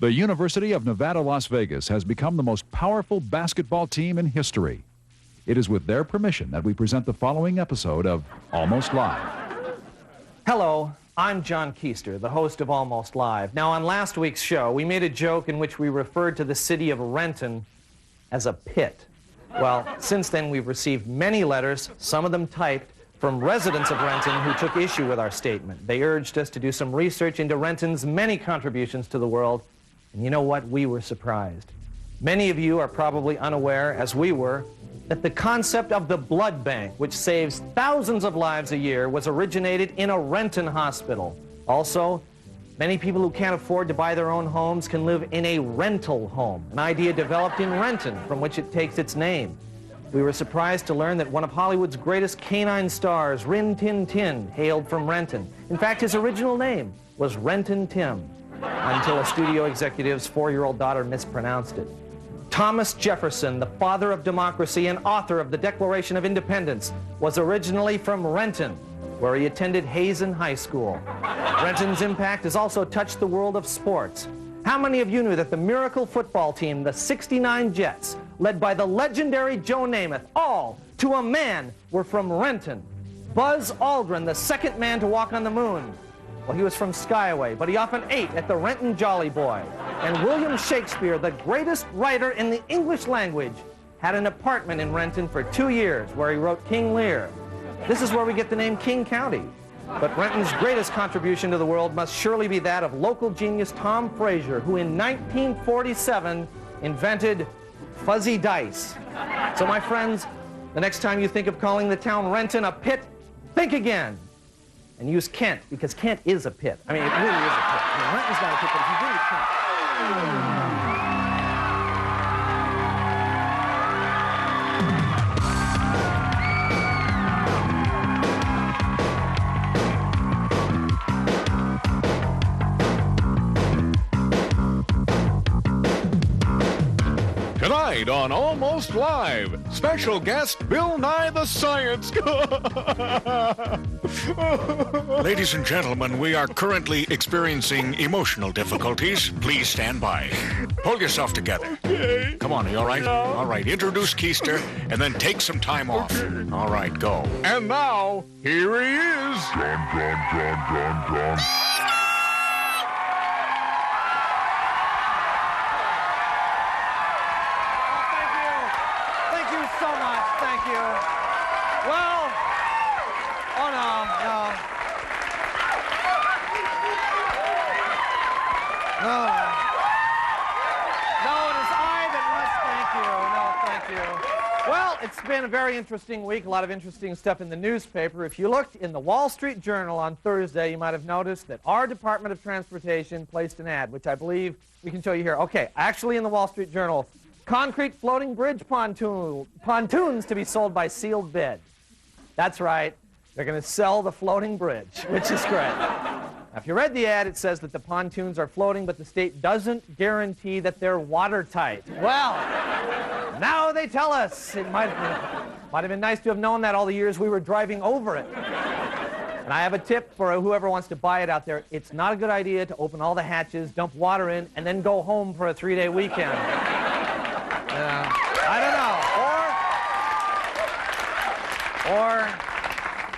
The University of Nevada, Las Vegas has become the most powerful basketball team in history. It is with their permission that we present the following episode of Almost Live. Hello, I'm John Keister, the host of Almost Live. Now, on last week's show, we made a joke in which we referred to the city of Renton as a pit. Well, since then, we've received many letters, some of them typed, from residents of Renton who took issue with our statement. They urged us to do some research into Renton's many contributions to the world, and you know what? We were surprised. Many of you are probably unaware, as we were, that the concept of the blood bank, which saves thousands of lives a year, was originated in a Renton hospital. Also, many people who can't afford to buy their own homes can live in a rental home, an idea developed in Renton, from which it takes its name. We were surprised to learn that one of Hollywood's greatest canine stars, Rin Tin Tin, hailed from Renton. In fact, his original name was Renton Tim, until a studio executive's 4-year-old daughter mispronounced it. Thomas Jefferson, the father of democracy and author of the Declaration of Independence, was originally from Renton, where he attended Hazen High School. Renton's impact has also touched the world of sports. How many of you knew that the miracle football team, the 69 Jets, led by the legendary Joe Namath, all, to a man, were from Renton? Buzz Aldrin, the second man to walk on the moon. Well, he was from Skyway, but he often ate at the Renton Jolly Boy. And William Shakespeare, the greatest writer in the English language, had an apartment in Renton for 2 years where he wrote King Lear. This is where we get the name King County. But Renton's greatest contribution to the world must surely be that of local genius Tom Frazier, who in 1947 invented fuzzy dice. So my friends, the next time you think of calling the town Renton a pit, think again. And use Kent, because Kent is a pit. I mean, it really is a pit. I mean, Renton's not a pit, but if you really Kent. Tonight on Almost Live, special guest Bill Nye the Science Guy. Ladies and gentlemen, we are currently experiencing emotional difficulties. Please stand by. Pull yourself together. Okay. Come on, are you all right? Yeah. All right, introduce Keister, and then take some time off. Okay. All right, go. And now, here he is. John. Well, oh no. No, it is I that must thank you. No, thank you. Well, it's been a very interesting week, a lot of interesting stuff in the newspaper. If you looked in the Wall Street Journal on Thursday, you might have noticed that our Department of Transportation placed an ad, which I believe we can show you here. Okay, actually in the Wall Street Journal, concrete floating bridge pontoons to be sold by sealed bid. That's right. They're going to sell the floating bridge, which is great. Now, if you read the ad, it says that the pontoons are floating, but the state doesn't guarantee that they're watertight. Well, now they tell us. It might have been nice to have known that all the years we were driving over it. And I have a tip for whoever wants to buy it out there. It's not a good idea to open all the hatches, dump water in, and then go home for a 3-day weekend. I don't know. Or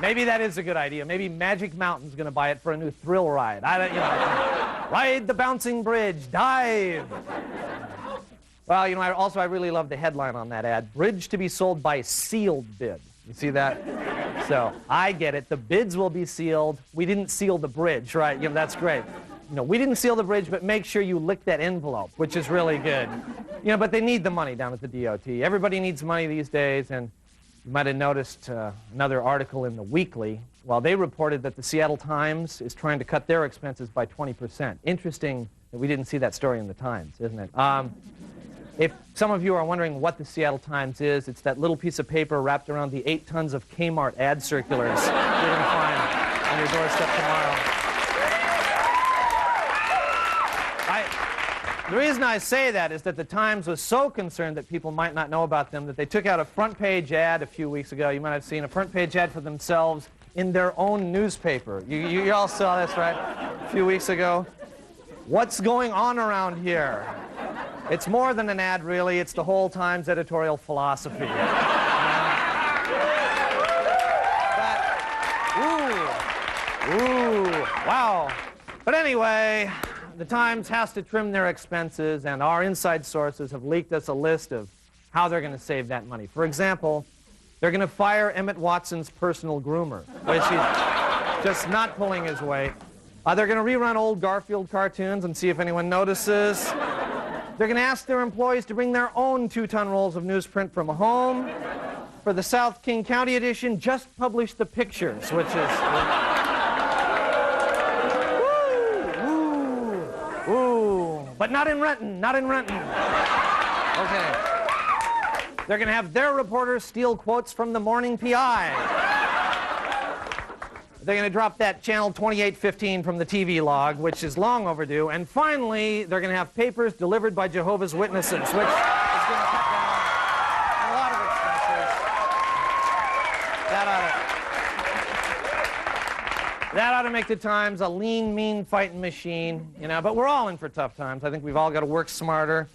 maybe that is a good idea. Maybe Magic Mountain's going to buy it for a new thrill ride. Ride the bouncing bridge, dive. Well, I really love the headline on that ad. Bridge to be sold by sealed bid. You see that? So I get it. The bids will be sealed. We didn't seal the bridge, right? That's great. We didn't seal the bridge, but make sure you lick that envelope, which is really good. But they need the money down at the DOT. Everybody needs money these days, and you might have noticed another article in the Weekly. Well, they reported that the Seattle Times is trying to cut their expenses by 20%. Interesting that we didn't see that story in the Times, isn't it? If some of you are wondering what the Seattle Times is, it's that little piece of paper wrapped around the 8 tons of Kmart ad circulars you're going to find on your doorstep tomorrow. The reason I say that is that the Times was so concerned that people might not know about them that they took out a front-page ad a few weeks ago. You might have seen a front-page ad for themselves in their own newspaper. You all saw this, right? A few weeks ago. What's going on around here? It's more than an ad, really. It's the whole Times editorial philosophy. Ooh, wow. But anyway, the Times has to trim their expenses, and our inside sources have leaked us a list of how they're going to save that money. For example, they're going to fire Emmett Watson's personal groomer, which he's just not pulling his weight. They're going to rerun old Garfield cartoons and see if anyone notices. They're going to ask their employees to bring their own 2-ton rolls of newsprint from home. For the South King County edition, just publish the pictures, which is... Ooh. But not in Renton, not in Renton. Okay. They're going to have their reporters steal quotes from the morning PI. They're going to drop that channel 2815 from the TV log, which is long overdue. And finally, they're going to have papers delivered by Jehovah's Witnesses, which is going to cut down a lot of expenses. That ought to make the Times a lean, mean fighting machine, you know. But we're all in for tough times. I think we've all got to work smarter.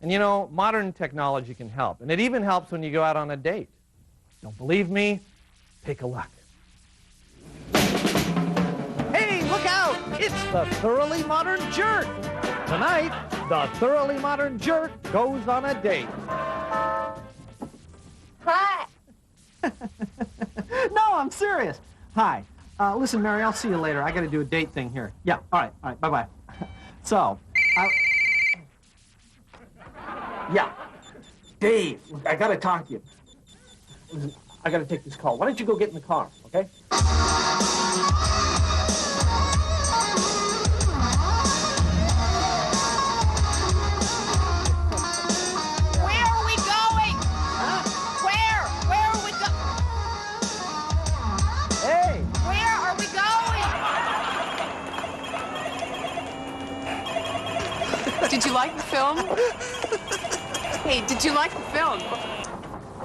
And, you know, modern technology can help. And it even helps when you go out on a date. Don't believe me? Take a look. Hey, look out! It's the Thoroughly Modern Jerk. Tonight, the Thoroughly Modern Jerk goes on a date. Hi. No, I'm serious. Hi. Listen, Mary, I'll see you later. I got to do a date thing here. Yeah, all right, bye-bye. So, yeah. Dave, look, I got to talk to you. Listen, I got to take this call. Why don't you go get in the car, okay? Where are we going? Huh? Where are we going? Hey! Where are we going? Did you like the film? Hey, did you like the film?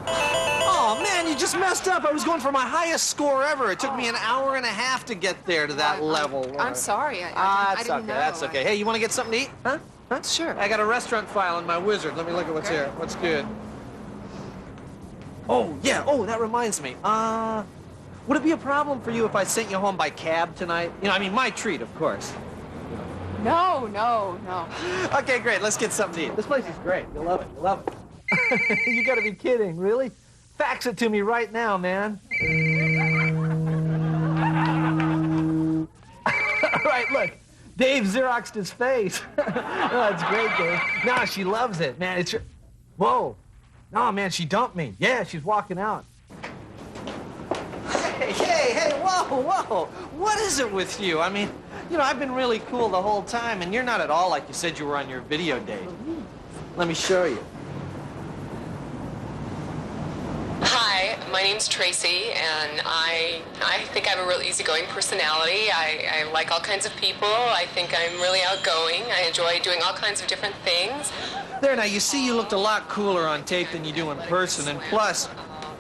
Oh, man, you just messed up. I was going for my highest score ever. It took me an hour and a half to get there to that level. I'm sorry. I That's didn't okay. know. That's okay. Hey, you want to get something to eat? Huh? Sure. I got a restaurant file in my Wizard. Let me look at what's here. What's good? Oh, yeah. Oh, that reminds me. Would it be a problem for you if I sent you home by cab tonight? You know, I mean, my treat, of course. No. Okay, great. Let's get something to eat. This place is great. You'll love it. You'll love it. You gotta be kidding, really? Fax it to me right now, man. All right, look. Dave Xeroxed his face. Oh, that's great, Dave. No, she loves it, man. It's your... Whoa. No, man, she dumped me. Yeah, she's walking out. Hey, whoa. What is it with you? I mean, you know, I've been really cool the whole time, and you're not at all like you said you were on your video date. Let me show you. Hi, my name's Tracy, and I think I have a real easygoing personality. I like all kinds of people. I think I'm really outgoing. I enjoy doing all kinds of different things. There, now, you see you looked a lot cooler on tape than you do in person, and plus,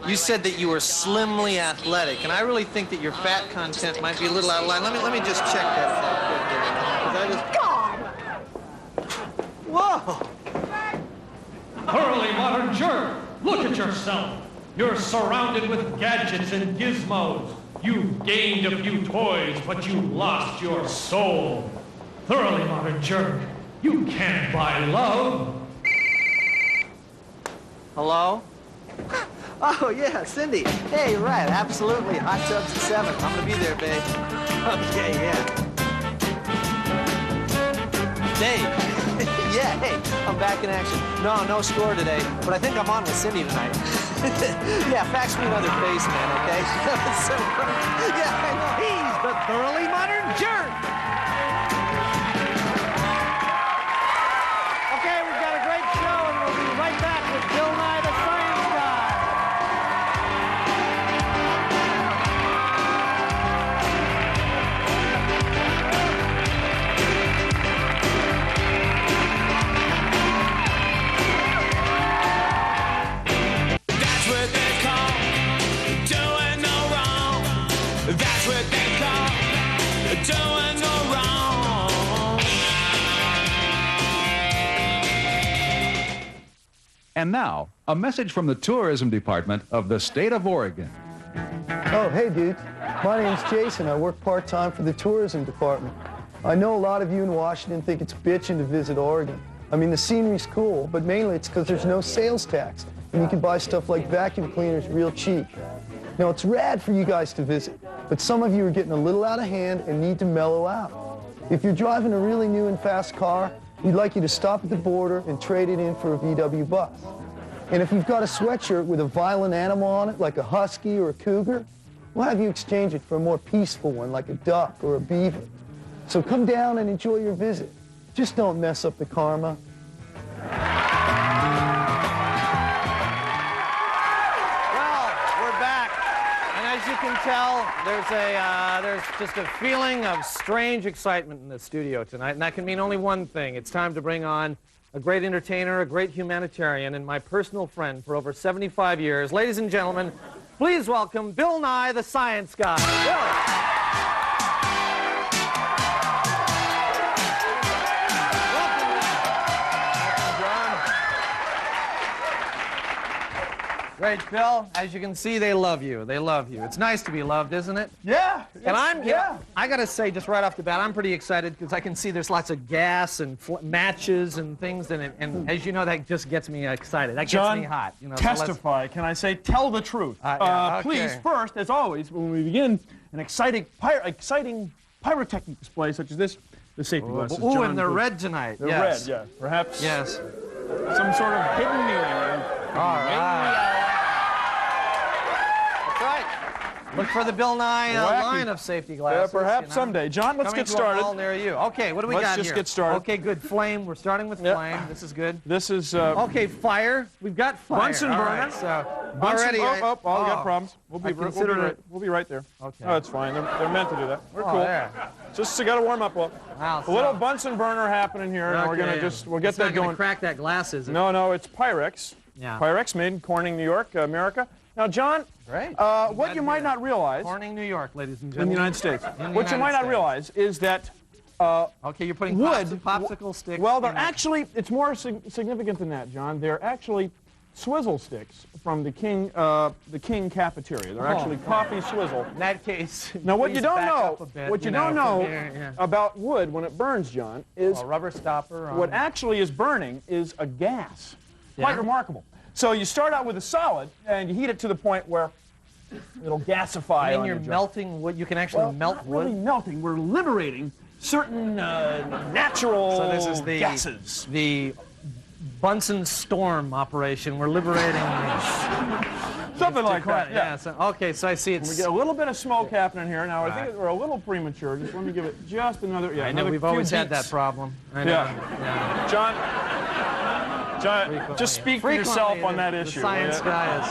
you said that you were slimly athletic, and I really think that your fat content might be a little out of line. Let me just check that. God! Whoa! Thoroughly Modern Jerk, look at yourself. You're surrounded with gadgets and gizmos. You've gained a few toys, but you lost your soul. Thoroughly Modern Jerk, you can't buy love. Hello? Oh, yeah, Cindy. Hey, right, absolutely. Hot tubs at 7. I'm gonna be there, babe. Okay, yeah. Dave. Yeah, hey, I'm back in action. No score today, but I think I'm on with Cindy tonight. Yeah, fax me another face, man, okay? So, yeah, I know. He's the Thoroughly Modern Jerk. Okay, we've got a great show, and we'll be right back with Bill Nye the Science Guy. That's what they call doing no wrong. That's what they call doing no And now, a message from the Tourism Department of the state of Oregon. Oh, hey, dude. My name's Jason. I work part-time for the Tourism Department. I know a lot of you in Washington think it's bitchin' to visit Oregon. I mean, the scenery's cool, but mainly it's because there's no sales tax, and you can buy stuff like vacuum cleaners real cheap. Now, it's rad for you guys to visit, but some of you are getting a little out of hand and need to mellow out. If you're driving a really new and fast car, we'd like you to stop at the border and trade it in for a VW bus. And if you've got a sweatshirt with a violent animal on it, like a husky or a cougar, we'll have you exchange it for a more peaceful one, like a duck or a beaver. So come down and enjoy your visit. Just don't mess up the karma. As you can tell, there's just a feeling of strange excitement in the studio tonight, and that can mean only one thing. It's time to bring on a great entertainer, a great humanitarian, and my personal friend for over 75 years. Ladies and gentlemen, please welcome Bill Nye, the Science Guy. Bill. Great, Bill. As you can see, they love you. They love you. It's nice to be loved, isn't it? Yeah. And I got to say, just right off the bat, I'm pretty excited because I can see there's lots of gas and matches and things in it. And as you know, that just gets me excited. That gets me hot. You know, testify. Can I say, tell the truth? Yeah, okay. Please, first, as always, when we begin an exciting pyrotechnic display such as this, the safety glasses. Ooh, and they're red tonight. They're red, yeah. Perhaps some sort of hidden meaning. All right. Look for the Bill Nye line of safety glasses. Yeah, perhaps someday. John, let's get started. Coming to a mall near you. Okay, what do we got here? Let's just get started. Okay, good. Flame. We're starting with flame. This is good. This is... okay, fire. We've got fire. Bunsen burner. Right, so Bunsen, we got problems. We'll be right there. Okay. Oh, it's fine. They're meant to do that. We're cool. There. Just got to warm up. A little Bunsen burner happening here, and we'll get that going. Not crack that glass, is it? No, it's Pyrex. Yeah. Pyrex made in Corning, New York, America. Now, John, great. What you might not realize... Corning, New York, ladies and in gentlemen. the United States. What you might not realize is that okay, you're putting wood... popsicle sticks... Well, they're actually... It's more significant than that, John. They're actually swizzle sticks from the King cafeteria. They're actually coffee swizzle. In that case... Now, what you don't know here, about wood when it burns, John, is... a rubber stopper. What actually is burning is a gas. Quite remarkable. So you start out with a solid, and you heat it to the point where it'll gasify. And you're melting wood. You can actually melt wood. Really melting. We're liberating certain natural gases. The Bunsen storm operation. We're liberating something like that. Yeah. So, okay, so I see it's. We get a little bit of smoke happening here now. I think we're a little premature. Just let me give it just another. Yeah, I know we've always had that problem. I know. Yeah. John, just speak for yourself on that issue. The science guy is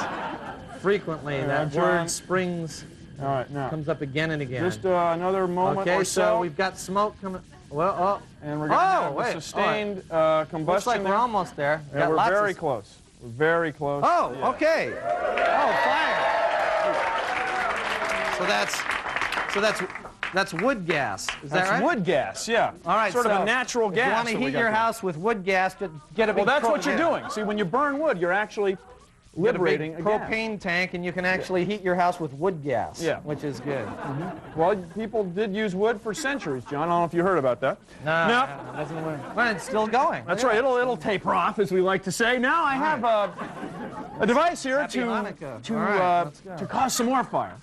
frequently that word springs. All right, now comes up again and again. Just another moment or so. So we've got smoke coming. Well, and we're going to have the sustained combustion. Looks like we're almost there. Yeah, we're very close. We're very close. Oh, okay. Oh, fire. That's wood gas. Is that right? That's wood gas, yeah. All right, sort of a natural gas. If you want to heat your house with wood gas, to get a big... Well, that's what you're doing. See, when you burn wood, you're actually liberating a propane tank, and you can actually heat your house with wood gas, which is good. Well, people did use wood for centuries, John. I don't know if you heard about that. No, it doesn't work. Well, it's still going. That's right. It'll taper off, as we like to say. Now I have a device here to cause some more fire.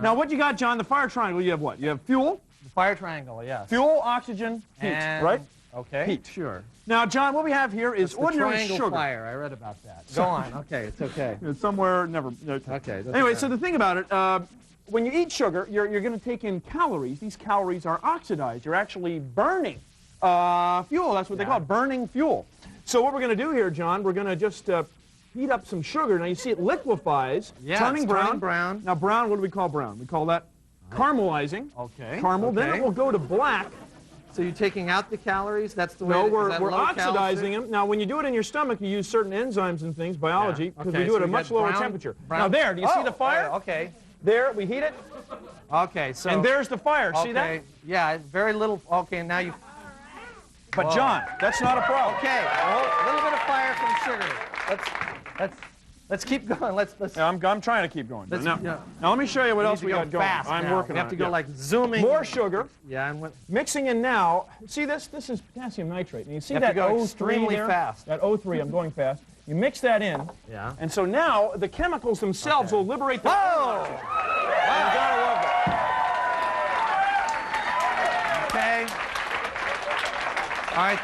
Now, what you got, John? The fire triangle. You have what? You have fuel. The fire triangle, yes. Fuel, oxygen, heat. Right? Okay. Heat. Sure. Now, John, what we have here is ordinary sugar. Fire. I read about that. Go on. Okay, it's okay. It's somewhere. Never. Okay. Anyway, so the thing about it, when you eat sugar, you're going to take in calories. These calories are oxidized. You're actually burning fuel. That's what they call it, burning fuel. So what we're going to do here, John, we're going to just heat up some sugar. Now you see it liquefies, turning brown. Now brown, what do we call brown? We call that caramelizing. Okay. Caramel. Okay. Then it will go to black. So you're taking out the calories? That's the way. No, we're oxidizing them. Now when you do it in your stomach, you use certain enzymes and things, biology, because we do it at a much lower temperature. Now there, do you see the fire? Okay. There, we heat it. Okay, so. And there's the fire. See that? Yeah, very little. Okay, now you. But John, that's not a problem. Okay, a little bit of fire from sugar. Let's keep going. Let's. Yeah, I'm trying to keep going. Now let me show you what else we got going. Fast I'm now. working We have on to it. go like zooming. More sugar. Yeah, and mixing in now. See this? This is potassium nitrate. And you see You that have to go O3 extremely there? fast. That O3, I'm going fast. You mix that in. Yeah. And so now the chemicals themselves will liberate the. Whoa! You gotta love that. Okay. All right,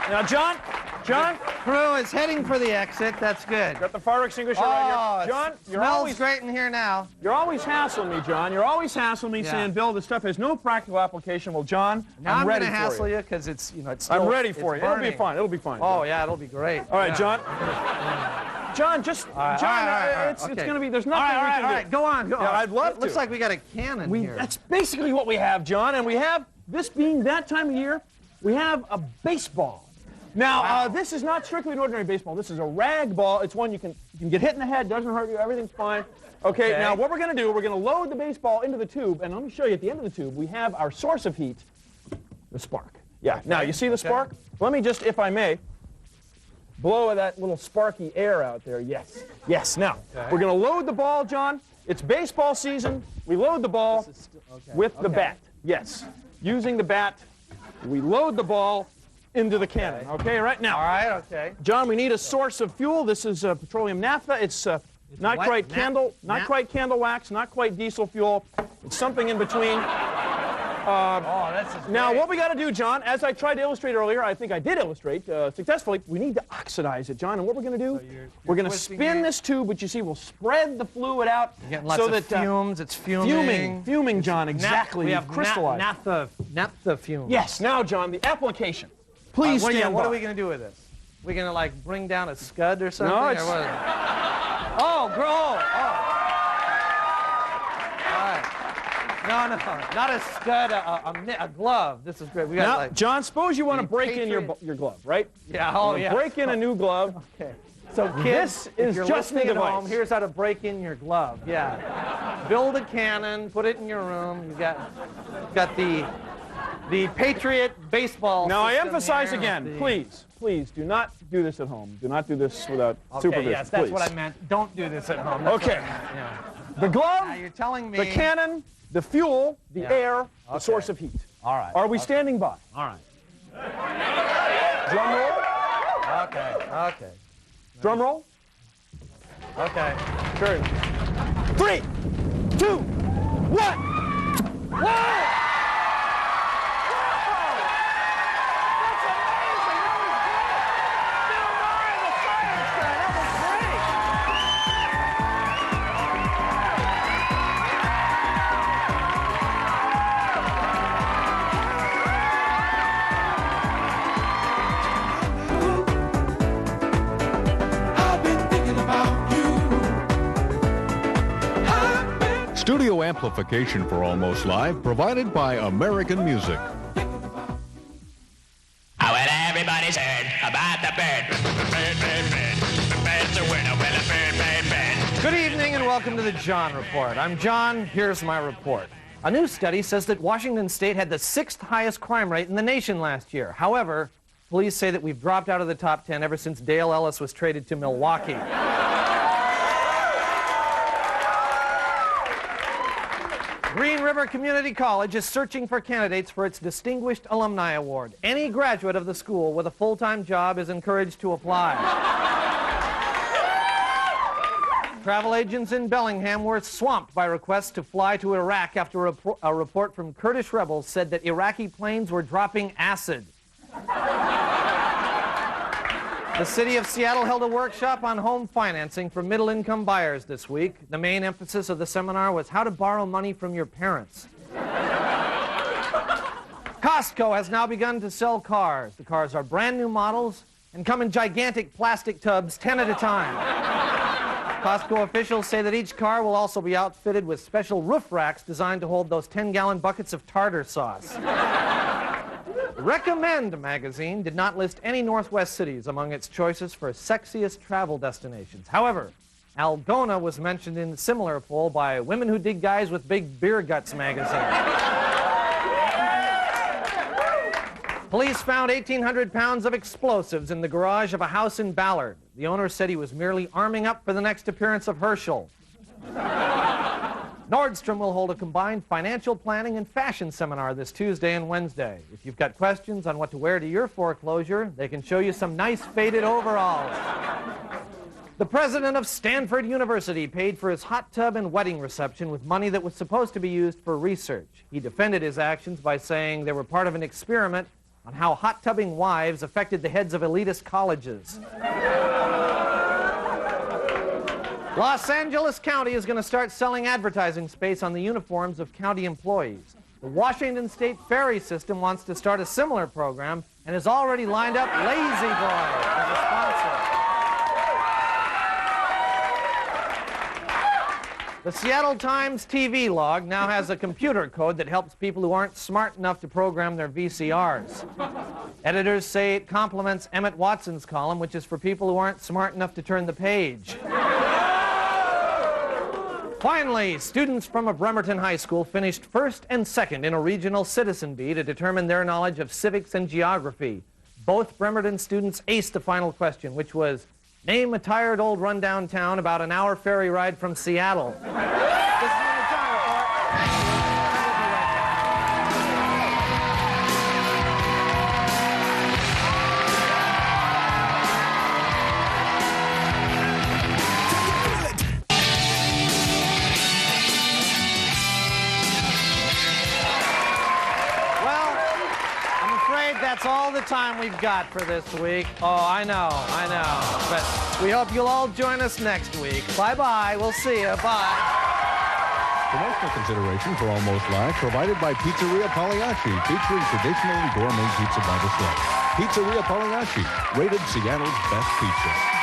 Now, John, crew is heading for the exit. That's good. got the fire extinguisher right here. John, you're smells always great in here now. You're always hassling me, John. You're always hassling me, saying, "Bill, this stuff has no practical application." Well, John, Now I'm ready gonna for hassle you. you because it's it's still, I'm ready for you. burning. It'll be fine. It'll be fine. Oh yeah, it'll be great. All right, Yeah. John. John, just it's going to be. There's nothing we can do. All right, go on. Yeah, I'd love to. Looks like we got a cannon here. That's basically what we have, John. And we have, this being that time of year, we have a baseball. Now, this is not strictly an ordinary baseball. This is a rag ball. It's one you can get hit in the head, doesn't hurt you, everything's fine. Okay, now what we're going to do, we're going to load the baseball into the tube, and let me show you at the end of the tube, we have our source of heat, the spark. Yeah, now you see the spark? Let me just, if I may, blow that little sparky air out there. Yes. Yes. Now, we're going to load the ball, John. It's baseball season. We load the ball with the bat. Yes. Using the bat, we load the ball into the cannon. Okay, right now. All right, okay. John, we need a source of fuel. This is petroleum naphtha. It's not what? quite candle wax, not quite diesel fuel. It's something in between. Now, what we got to do, John, as I tried to illustrate earlier, I think I did illustrate successfully, we need to oxidize it, John. And what we're going to do, we're going to spin this tube, which you see will spread the fluid out. You're getting lots of fumes. It's fuming. Fuming, John, exactly. We have crystallized. naphtha fumes. Yes. Now, John, the application. Please stand by. What are we going to do with this? We're going to, like, bring down a scud or something? No, it's... Oh, grow. Oh. All right. No, not a scud, a glove. This is great. We got now, like, John, suppose you want to break in your glove, right? Yeah, break in a new glove. Okay. So, kids, this is if you're just the listening at device. home, here's how to break in your glove. Yeah. Build a cannon, put it in your room. You got the Patriot baseball Now, I system emphasize here. again, please do not do this at home. Do not do this without supervision. Yes, that's please. what I meant. Don't do this at home. That's Okay. Yeah. The glove, Now you're telling me the cannon, the fuel, the air, the source of heat. All right. Are we standing by? All right. Drum roll. Okay. Drum roll. Okay. Very good. 3, 2, 1. Whoa! Studio amplification for Almost Live provided by American Music. Well, everybody's heard about the bird. The bird's a winner. Well, a bird. Good evening and welcome to the John Report. I'm John. Here's my report. A new study says that Washington State had the 6th highest crime rate in the nation last year. However, police say that we've dropped out of the top 10 ever since Dale Ellis was traded to Milwaukee. Green River Community College is searching for candidates for its Distinguished Alumni Award. Any graduate of the school with a full-time job is encouraged to apply. Travel agents in Bellingham were swamped by requests to fly to Iraq after a report from Kurdish rebels said that Iraqi planes were dropping acid. The city of Seattle held a workshop on home financing for middle-income buyers this week. The main emphasis of the seminar was how to borrow money from your parents. Costco has now begun to sell cars. The cars are brand new models and come in gigantic plastic tubs, 10 at a time. Costco officials say that each car will also be outfitted with special roof racks designed to hold those 10-gallon buckets of tartar sauce. Recommend magazine did not list any Northwest cities among its choices for sexiest travel destinations. However, Algona was mentioned in a similar poll by Women Who Dig Guys with Big Beer Guts magazine. Police found 1,800 pounds of explosives in the garage of a house in Ballard. The owner said he was merely arming up for the next appearance of Herschel. Nordstrom will hold a combined financial planning and fashion seminar this Tuesday and Wednesday. If you've got questions on what to wear to your foreclosure, they can show you some nice faded overalls. The president of Stanford University paid for his hot tub and wedding reception with money that was supposed to be used for research. He defended his actions by saying they were part of an experiment on how hot tubbing wives affected the heads of elitist colleges. Los Angeles County is going to start selling advertising space on the uniforms of county employees. The Washington State Ferry System wants to start a similar program and has already lined up Lazy Boy as a sponsor. The Seattle Times TV log now has a computer code that helps people who aren't smart enough to program their VCRs. Editors say it complements Emmett Watson's column, which is for people who aren't smart enough to turn the page. Finally, students from a Bremerton high school finished first and second in a regional citizen bee to determine their knowledge of civics and geography. Both Bremerton students aced the final question, which was, name a tired old rundown town about an hour ferry ride from Seattle. This has been the John Report. That's all the time we've got for this week. Oh, I know. But we hope you'll all join us next week. Bye-bye. We'll see you. Bye. Promotional consideration for Almost Live provided by Pizzeria Pagliacci, featuring traditional and gourmet pizza by the slab. Pizzeria Pagliacci, rated Seattle's best pizza.